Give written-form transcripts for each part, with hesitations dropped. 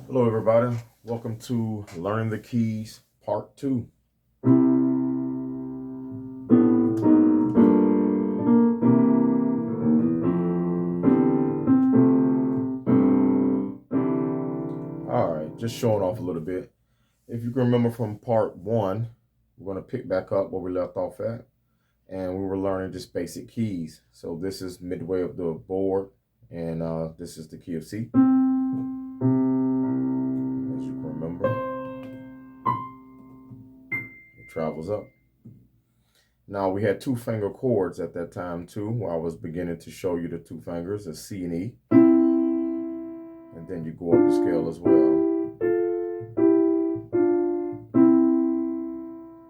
Hello everybody, welcome to Learning the Keys Part 2. Alright, just showing off a little bit. If you can remember from Part 1, we're going to pick back up where we left off at. And we were learning just basic keys. So this is midway of the board, and this is the key of C. As you can remember, it travels up. Now we had two finger chords at that time too, where I was beginning to show you the two fingers, a C and E. And then you go up the scale as well.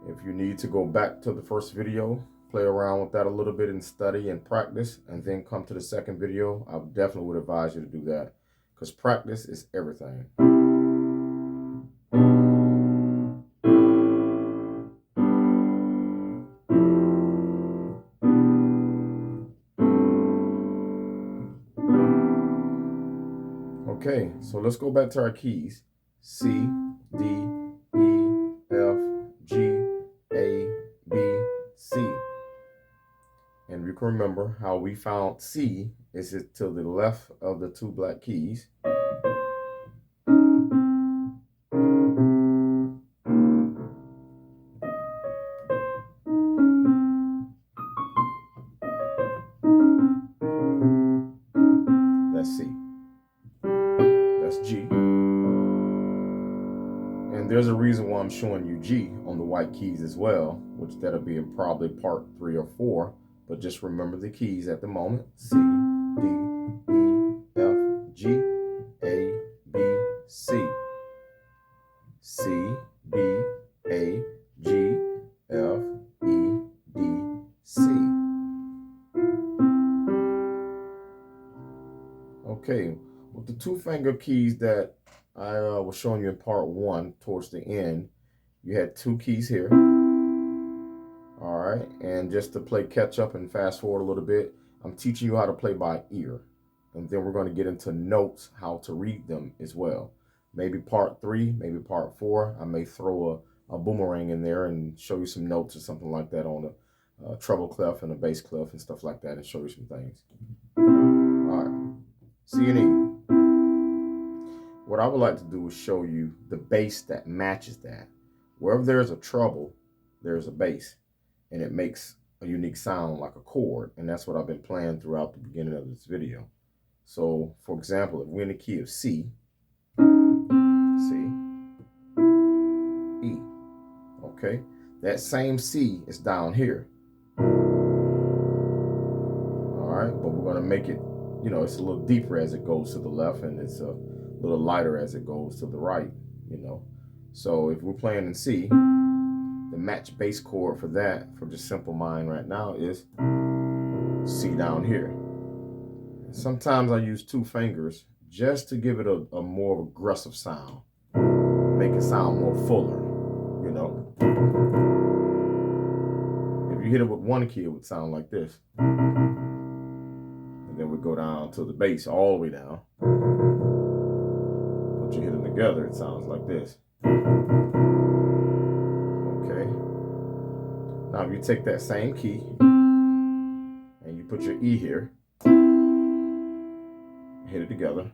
If you need to go back to the first video, play around with that a little bit and study and practice, and then come to the second video, I definitely would advise you to do that, because practice is everything. Okay, so let's go back to our keys. C, D, E, F, G, A, B, C. And you can remember how we found C is it to the left of the two black keys. That's C. That's G. And there's a reason why I'm showing you G on the white keys as well, which that'll be in probably part 3 or 4. But just remember the keys at the moment. C, D, E, F, G, A, B, C. C, B, A, G, F, E, D, C. Okay, with the two finger keys that I was showing you in part 1 towards the end, you had two keys here. All right, and just to play catch up and fast forward a little bit, I'm teaching you how to play by ear. And then we're going to get into notes, how to read them as well. Maybe part 3, maybe part 4, I may throw a boomerang in there and show you some notes or something like that on a treble clef and a bass clef and stuff like that, and show you some things. All right, C and E. What I would like to do is show you the bass that matches that. Wherever there's a treble, there's a bass, and it makes a unique sound like a chord, and that's what I've been playing throughout the beginning of this video. So, for example, if we're in the key of C, E, okay, that same C is down here. All right, but we're going to make it, you know, it's a little deeper as it goes to the left, and it's a little lighter as it goes to the right, you know. So if we're playing in C, the match bass chord for that, for just simple mind right now, is C down here. Sometimes I use two fingers just to give it a more aggressive sound, make it sound more fuller, you know. If you hit it with one key, it would sound like this. And then we go down to the bass all the way down. But you hit them together, it sounds like this. Okay. Now if you take that same key and you put your E here, hit it together,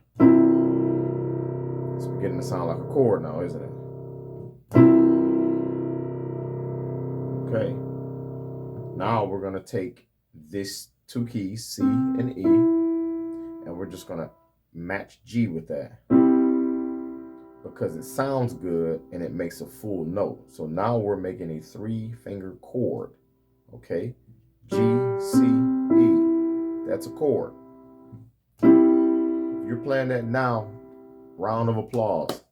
it's beginning to sound like a chord now, isn't it? Okay. Now we're going to take this two keys, C and E, and we're just going to match G with that, because it sounds good and it makes a full note. So now we're making a 3-finger chord. Okay, G, C, E. That's a chord. If you're playing that now, round of applause.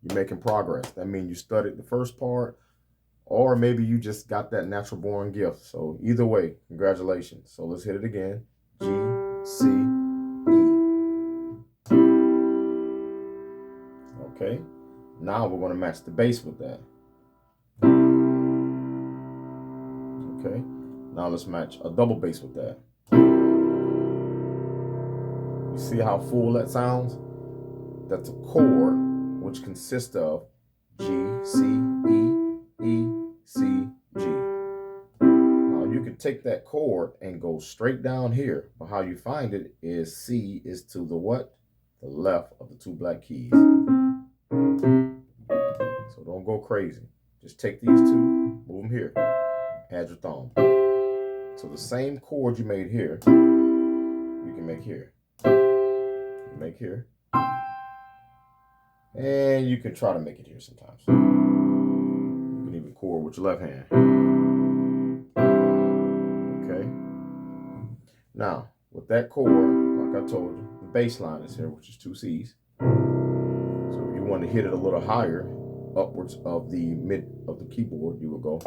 You're making progress. That means you studied the first part, or maybe you just got that natural born gift. So either way, congratulations. So let's hit it again. G, C, E. Okay, now we're going to match the bass with that. Okay, now let's match a double bass with that. You see how full that sounds? That's a chord which consists of G, C, E, C, G. Now you can take that chord and go straight down here, but how you find it is C is to the what? The left of the two black keys. So don't go crazy. Just take these two, move them here, add your thumb. So the same chord you made here, you can make here. You make here. And you can try to make it here sometimes. You can even chord with your left hand. Okay. Now, with that chord, like I told you, the bass line is here, which is 2 C's. So if you want to hit it a little higher, upwards of the mid of the keyboard, you will go.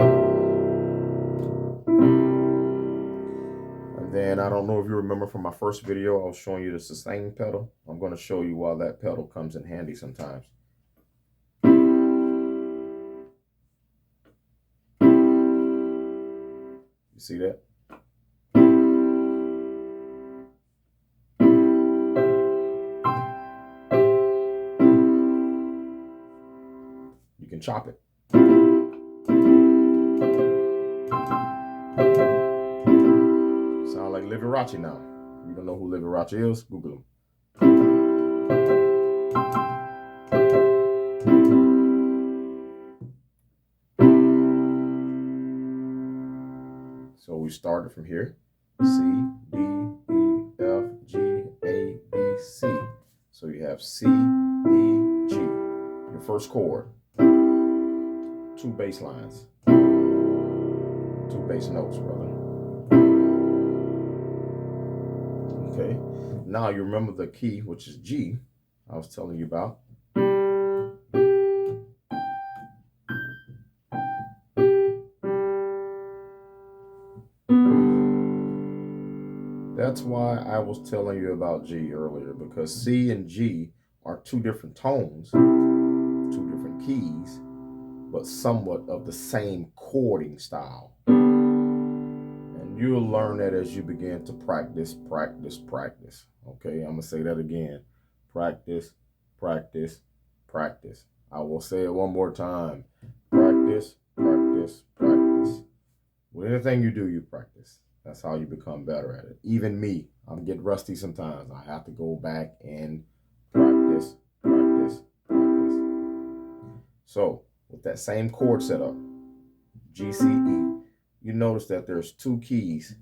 And then I don't know if you remember from my first video, I was showing you the sustain pedal. I'm going to show you why that pedal comes in handy sometimes. You see that? You can chop it. Sound like Liberace now. If you don't know who Liberace is, Google him. So we started from here. C, D, E, F, G, A, B, C. So you have C, E, G. Your first chord. 2 bass lines. 2 bass notes, brother. Okay. Now you remember the key, which is G, I was telling you about. That's why I was telling you about G earlier, because C and G are 2 different tones, 2 different keys, but somewhat of the same chording style. And you'll learn that as you begin to practice. Okay, I'm gonna say that again. Practice. I will say it one more time. Practice. With anything you do, you practice. That's how you become better at it. Even me, I'm getting rusty sometimes. I have to go back and practice. So with that same chord setup, G, C, E, you notice that there's 2 keys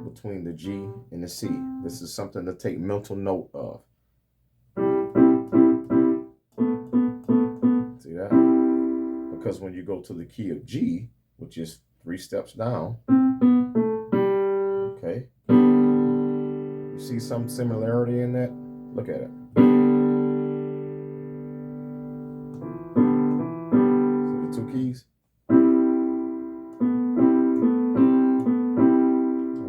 between the G and the C. This is something to take mental note of. See that? Because when you go to the key of G, which is 3 steps down, okay, you see some similarity in that? Look at it. See the 2 keys? I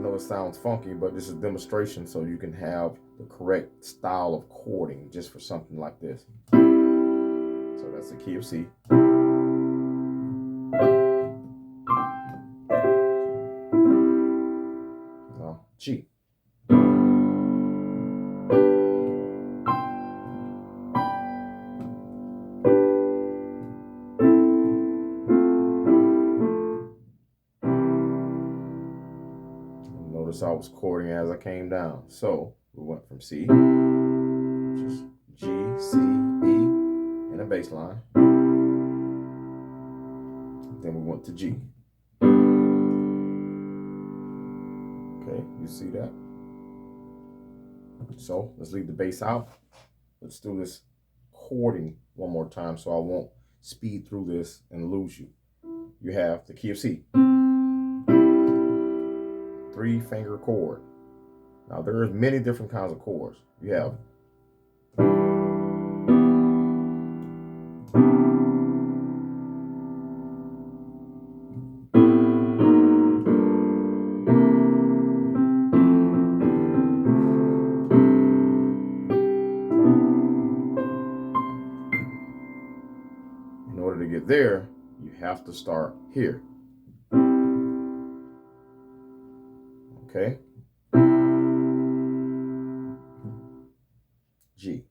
know it sounds funky, but this is a demonstration so you can have the correct style of chording just for something like this. So that's the key of C. Now G. Notice I was chording as I came down. So we went from C, which is G, C, E, and a bass line. Then we went to G. Okay, you see that? So let's leave the bass out. Let's do this chording one more time so I won't speed through this and lose you. You have the key of C. 3-finger chord. Now there's many different kinds of chords. You have in order to get there, you have to start here. Okay? G.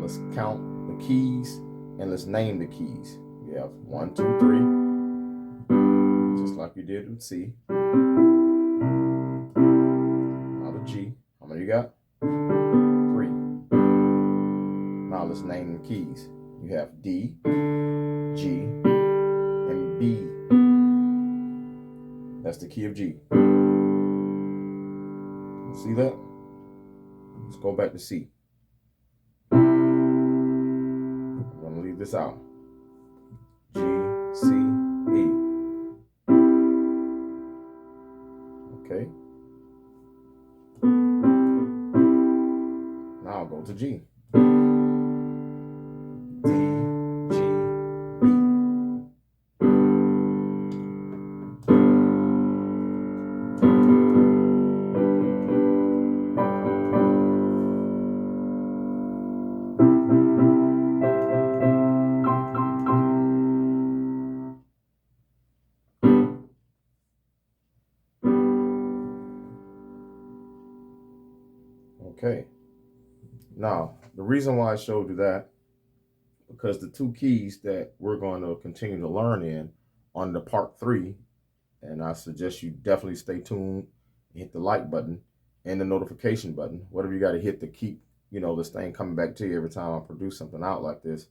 let's count the keys and let's name the keys. We have 1, 2, 3, just like we did with C. Now the G. How many you got? 3. Now let's name the keys. You have D, G, and B. That's the key of G. See that? Let's go back to C. I'm going to leave this out. G, C, E. Okay. Now I'll go to G. D, G, B. Okay. Now, the reason why I showed you that, because the 2 keys that we're going to continue to learn in on the part 3, and I suggest you definitely stay tuned, hit the like button and the notification button, whatever you got to hit to keep, this thing coming back to you every time I produce something out like this.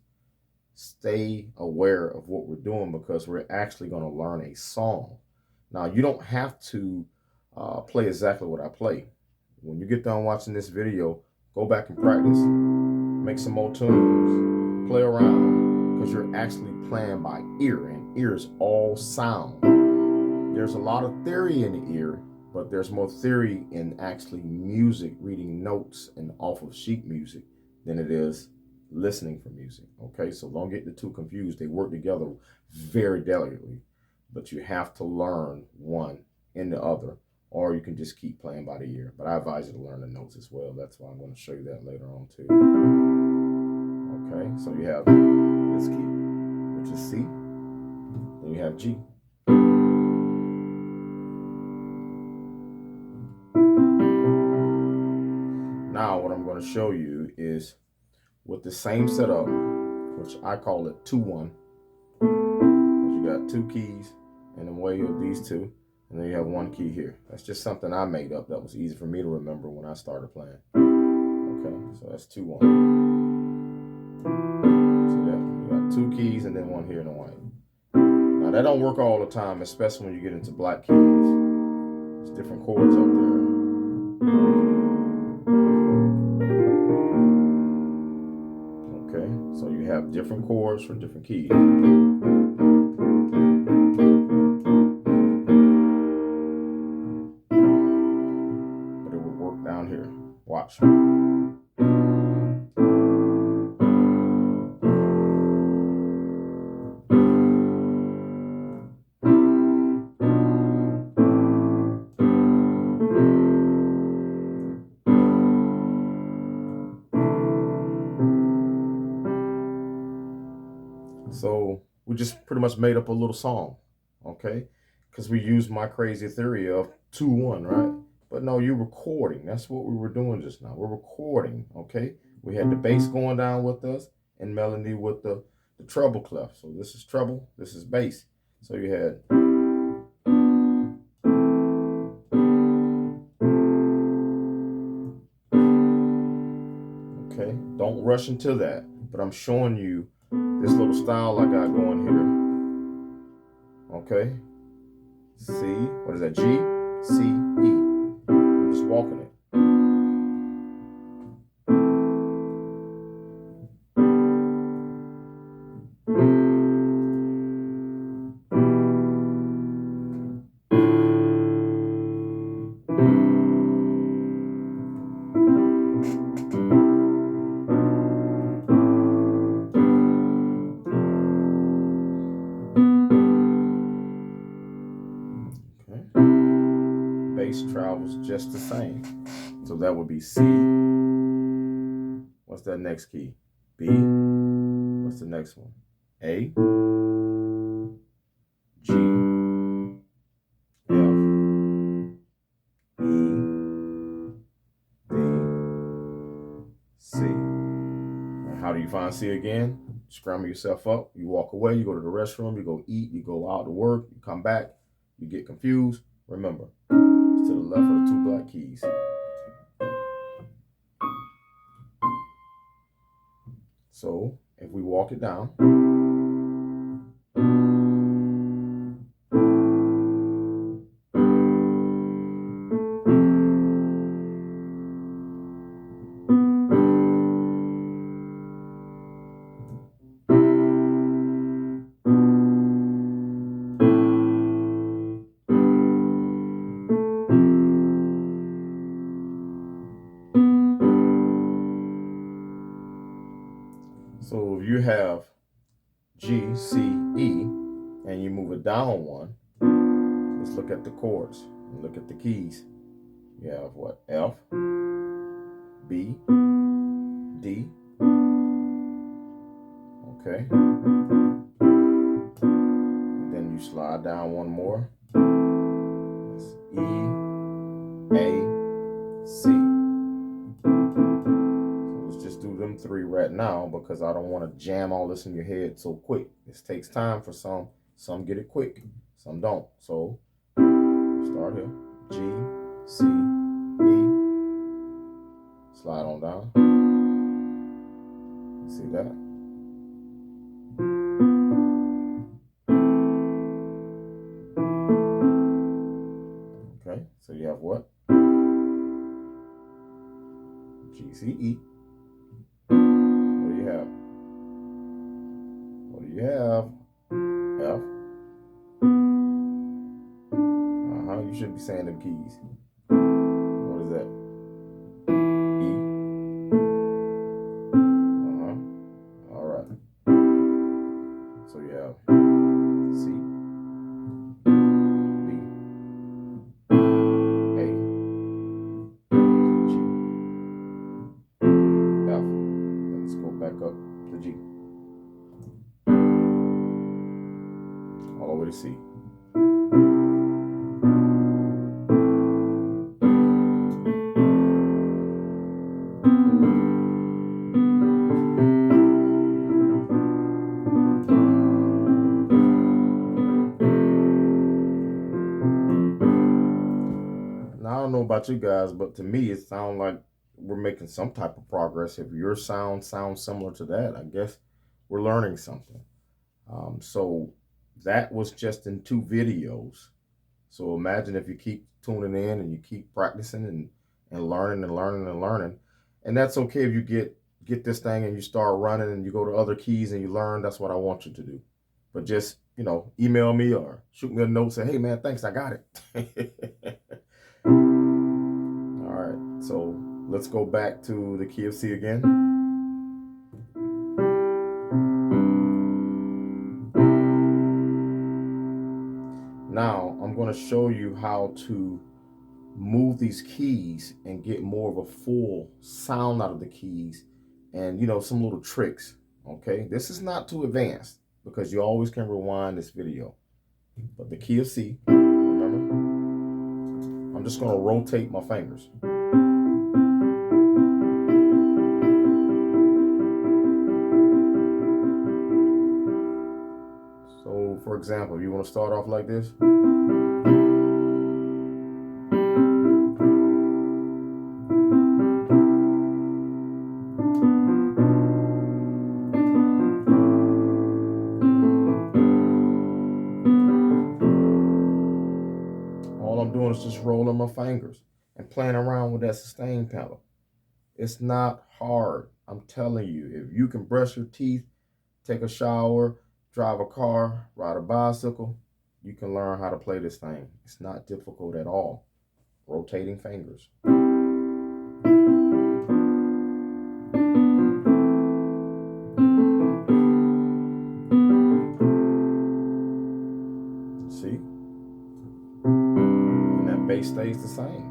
Stay aware of what we're doing, because we're actually going to learn a song. Now, you don't have to play exactly what I play. When you get done watching this video, go back and practice, make some more tunes, play around, because you're actually playing by ear, and ear is all sound. There's a lot of theory in the ear, but there's more theory in actually music, reading notes and off of sheet music, than it is listening for music. Okay, so don't get the 2 confused. They work together very delicately, but you have to learn one in the other, or you can just keep playing by the ear. But I advise you to learn the notes as well. That's why I'm going to show you that later on too. Okay, so you have this key, which is C. Then you have G. Now what I'm going to show you is with the same setup, which I call it 2-1. Because you got 2 keys in the way of these 2. And then you have 1 key here. That's just something I made up that was easy for me to remember when I started playing. Okay, so that's 2-1. See that? You got 2 keys and then 1 here and a white. Now that don't work all the time, especially when you get into black keys. There's different chords up there. Okay, so you have different chords for different keys. Down here, watch. So we just pretty much made up a little song, okay? Because we used my crazy theory of 2-1, right? But no, you're recording. That's what we were doing just now. We're recording, okay? We had the bass going down with us and melody with the treble clef. So this is treble, this is bass. So you had... Okay, don't rush into that. But I'm showing you this little style I got going here. Okay? C, what is that? G, C, E. I'm just walking it. Bass travels just the same. So that would be C. What's that next key? B. What's the next one? A. G. F. E. B. C. Now How do you find C again? Scramble yourself up. You walk away. You go to the restroom. You go eat. You go out to work. You come back. You get confused. Remember, it's to the left of the two black keys. So if we walk it down. So if you have G, C, E, and you move it down one, let's look at the chords. Look at the keys. You have what? F, B, D. Okay. And then you slide down one more. That's E, A, C. So let's just do them three right now because I don't want to jam all this in your head so quick. This takes time for some. Some get it quick, some don't. So start here. G, C, E. Slide on down. See that? Okay, so you have what? G, C, E. What do you have? What do you have? F. You should be saying them keys. What is that? E. All right. So you have C, B, A, G, F. Let's go back up to G. All the way to C. Now, I don't know about you guys, but to me, it sounds like we're making some type of progress. If your sound sounds similar to that, I guess we're learning something. So that was just in 2 videos. So imagine if you keep tuning in and you keep practicing and learning and learning and learning. And that's okay if you get this thing and you start running and you go to other keys and you learn. That's what I want you to do. But just, email me or shoot me a note, say, hey man, thanks, I got it. All right, so let's go back to the key of C again. Now, I'm going to show you how to move these keys and get more of a full sound out of the keys and, some little tricks, okay? This is not too advanced because you always can rewind this video. But the key of C, remember? I'm just going to rotate my fingers. So, for example, you want to start off like this. All I'm doing is just rolling my fingers and playing around with that sustain pedal. It's not hard. I'm telling you, if you can brush your teeth, take a shower, drive a car, ride a bicycle, you can learn how to play this thing. It's not difficult at all. Rotating fingers. See? And that bass stays the same.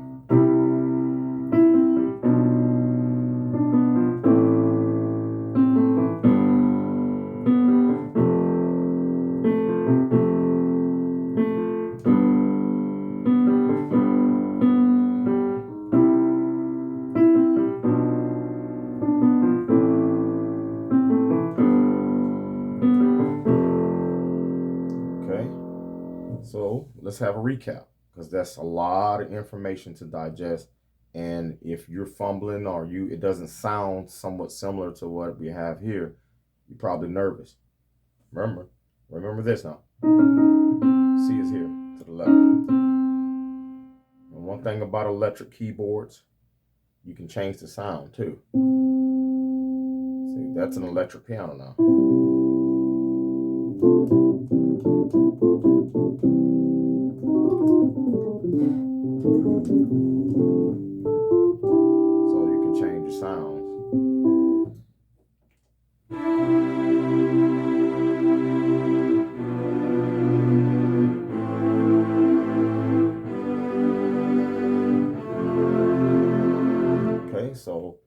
let's have a recap, because that's a lot of information to digest. And if you're fumbling or it doesn't sound somewhat similar to what we have here, you're probably nervous. Remember this now. C is here to the left. And one thing about electric keyboards, you can change the sound too. See, that's an electric piano now. So you can change your sounds. Okay, so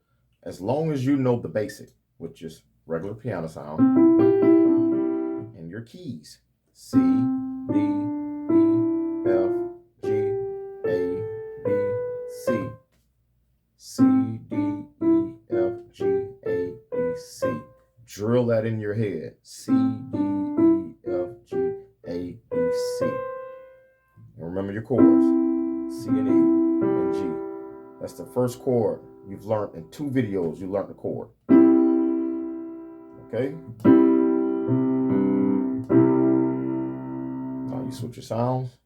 as long as you know the basic, which is regular piano sound, and your keys, C, D, E, F, G, A, B, C, C, D, E, F, G, A, B, C. Drill that in your head. C, D, E, F, G, A, B, C. And remember your chords, C and E and G. That's the first chord you've learned in 2 videos. You learned the chord. Okay? Now you switch your sounds.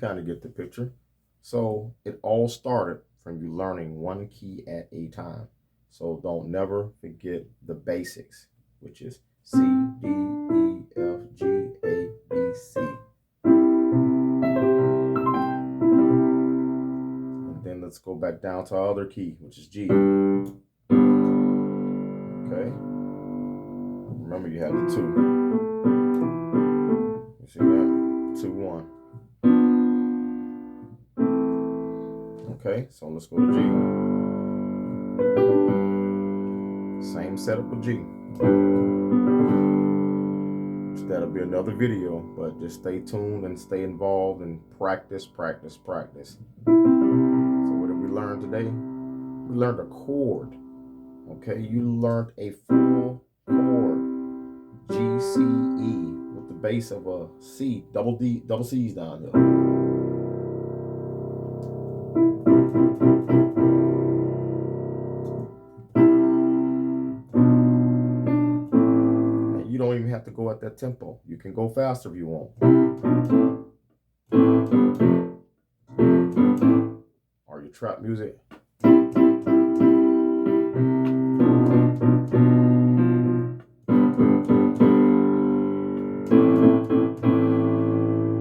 Kind of get the picture. So it all started from you learning one key at a time. So don't never forget the basics, which is C, D, E, F, G, A, B, C. And then let's go back down to our other key, which is G. Okay. Remember, you have the 2. You see that? 2, 1. Okay, so let's go to G. Same setup with G. That'll be another video, but just stay tuned and stay involved and practice, practice, practice. So what did we learn today? We learned a chord. Okay, you learned a full chord. G, C, E with the bass of a C, double C's down here. You don't even have to go at that tempo. You can go faster if you want. Or your trap music.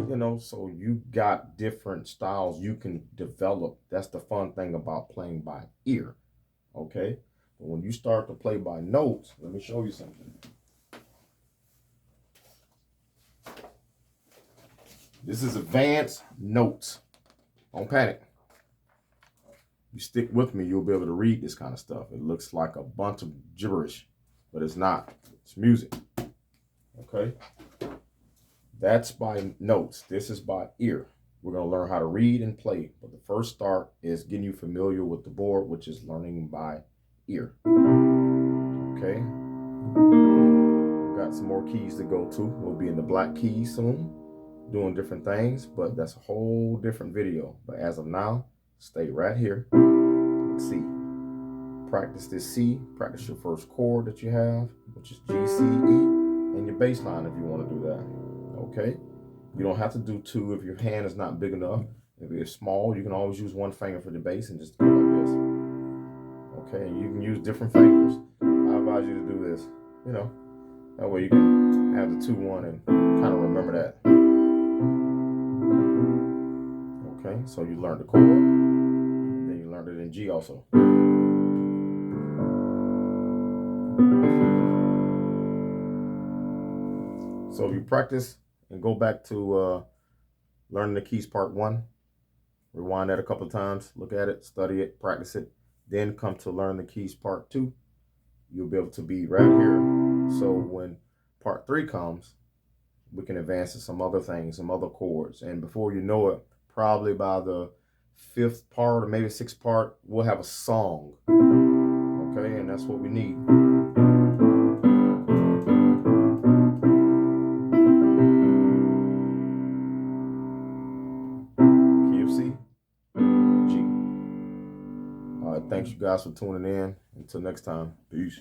You know, so you got different styles you can develop. That's the fun thing about playing by ear. Okay? But when you start to play by notes, let me show you something. This is advanced notes. Don't panic. You stick with me, you'll be able to read this kind of stuff. It looks like a bunch of gibberish, but it's not. It's music. Okay? That's by notes. This is by ear. We're going to learn how to read and play. But the first start is getting you familiar with the board, which is learning by ear. Okay? We've got some more keys to go to. We'll be in the black keys soon, doing different things, but that's a whole different video. But as of now, stay right here. C. Practice this C. Practice your first chord that you have, which is G, C, E, and your bass line if you want to do that. Okay? You don't have to do 2 if your hand is not big enough. If it's small, you can always use 1 finger for the bass and just go like this. Okay? You can use different fingers. I advise you to do this. You know, that way you can have the 2, 1 and kind of remember that. Okay, so you learned the chord, and then you learned it in G also. So if you practice and go back to learning the keys part 1, Rewind that a couple of times, look at it, study it, practice it, then come to learn the keys part 2. You'll be able to be right here. So when part 3 comes, we can advance to some other things, some other chords. And before you know it, probably by the 5th part or maybe 6th part, we'll have a song. Okay, and that's what we need. Key of C, G. All right, thanks you guys for tuning in. Until next time, peace.